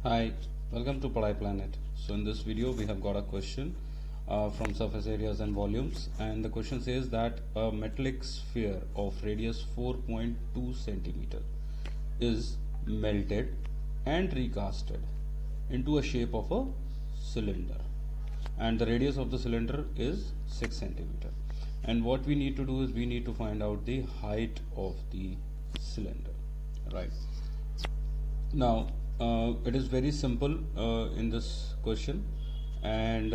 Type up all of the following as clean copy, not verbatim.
Hi, welcome to Padai Planet. So in this video we have got a question from surface areas and volumes, and the question says that a metallic sphere of radius 4.2 centimeter is melted and recasted into a shape of a cylinder, and the radius of the cylinder is 6 centimeter, and what we need to do is we need to find out the height of the cylinder, right? Now, it is very simple in this question, and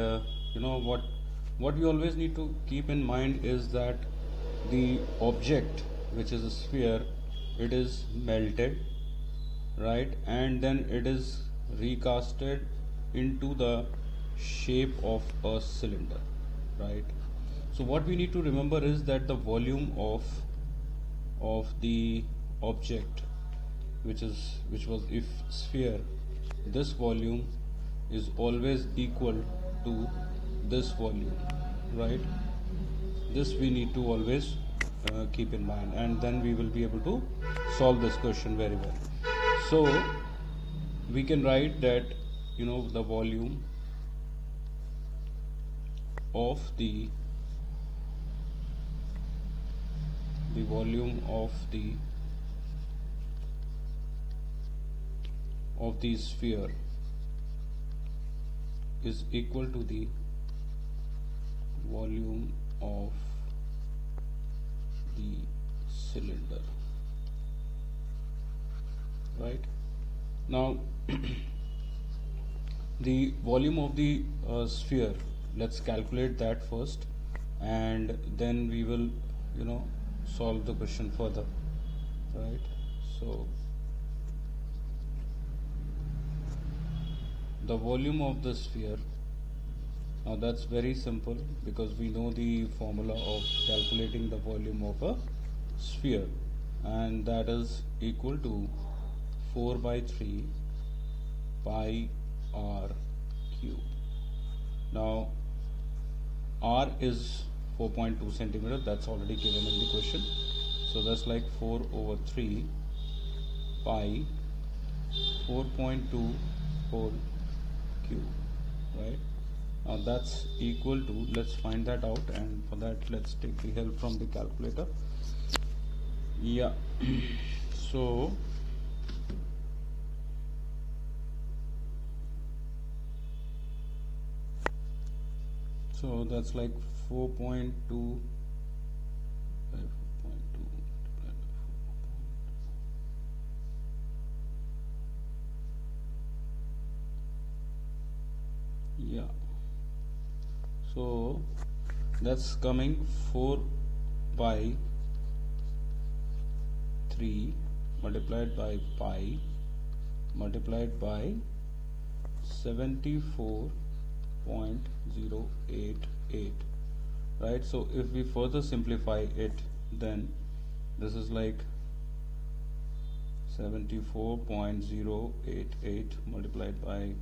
you know what we always need to keep in mind is that the object, which is a sphere, it is melted, right, and then it is recasted into the shape of a cylinder, right? So what we need to remember is that the volume of the object, which was if sphere, this volume is always equal to this volume, right? This we need to always keep in mind, and then we will be able to solve this question very well. So we can write that the volume of the volume of the sphere is equal to the volume of the cylinder, right? Now the volume of the sphere, let's calculate that first, and then we will solve the question further, right? So the volume of the sphere, now that's very simple because we know the formula of calculating the volume of a sphere, and that is equal to 4 by 3 pi r cube. Now r is 4.2 centimeter, that's already given in the question, so that's like 4 over 3 pi 4.2 whole cube, right? Now that's equal to, let's find that out, and for that let's take the help from the calculator. Yeah. so that's like 4.2 by 4.2 multiplied by 4. Yeah, so that's coming 4 by 3 multiplied by pi multiplied by 74.088, right? So if we further simplify it, then this is like 74.088 multiplied by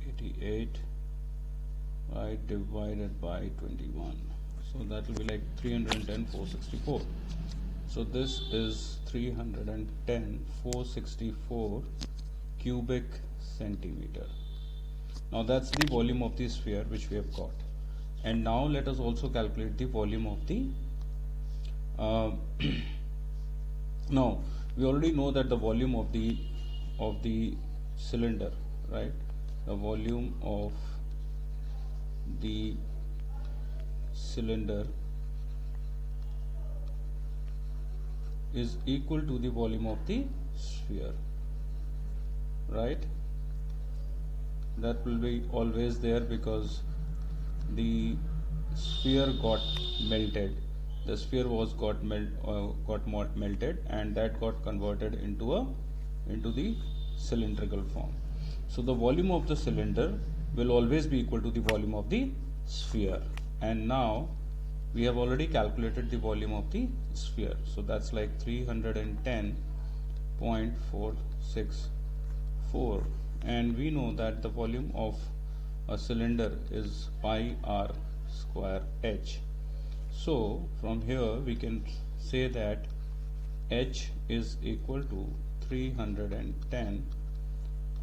88, right, divided by 21, so that will be like 310,464. So this is 310,464 cubic centimeter. Now that's the volume of the sphere which we have got, and now let us also calculate the volume of the now we already know that the volume of the cylinder, right? The volume of the cylinder is equal to the volume of the sphere, right? That will be always there because the sphere got melted. The sphere was got melted, and that got converted into the cylindrical form. So the volume of the cylinder will always be equal to the volume of the sphere, and now we have already calculated the volume of the sphere, so that's like 310.464, and we know that the volume of a cylinder is pi r square h. So from here we can say that h is equal to 310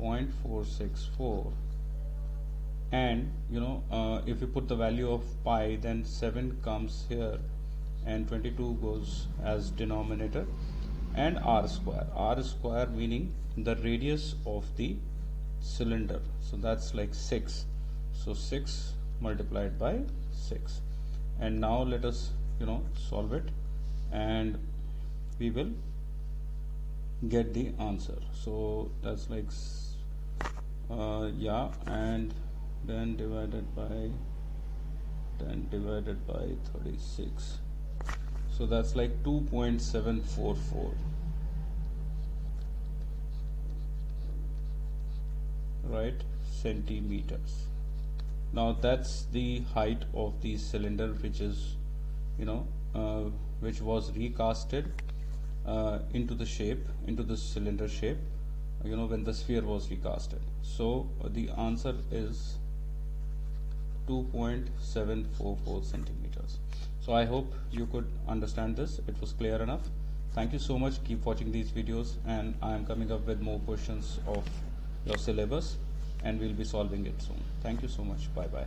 0.464, and if you put the value of pi, then 7 comes here and 22 goes as denominator, and r square meaning the radius of the cylinder, so that's like 6, so 6 multiplied by 6. And now let us solve it, and we will get the answer. So that's like and then divided by 36, so that's like 2.744, right, centimeters. Now that's the height of the cylinder, which is which was recasted into the shape, into the cylinder shape, when the sphere was recasted. So the answer is 2.744 centimeters. So I hope you could understand this. It was clear enough. Thank you so much. Keep watching these videos, and I am coming up with more questions of your syllabus, and we'll be solving it soon. Thank you so much. Bye bye.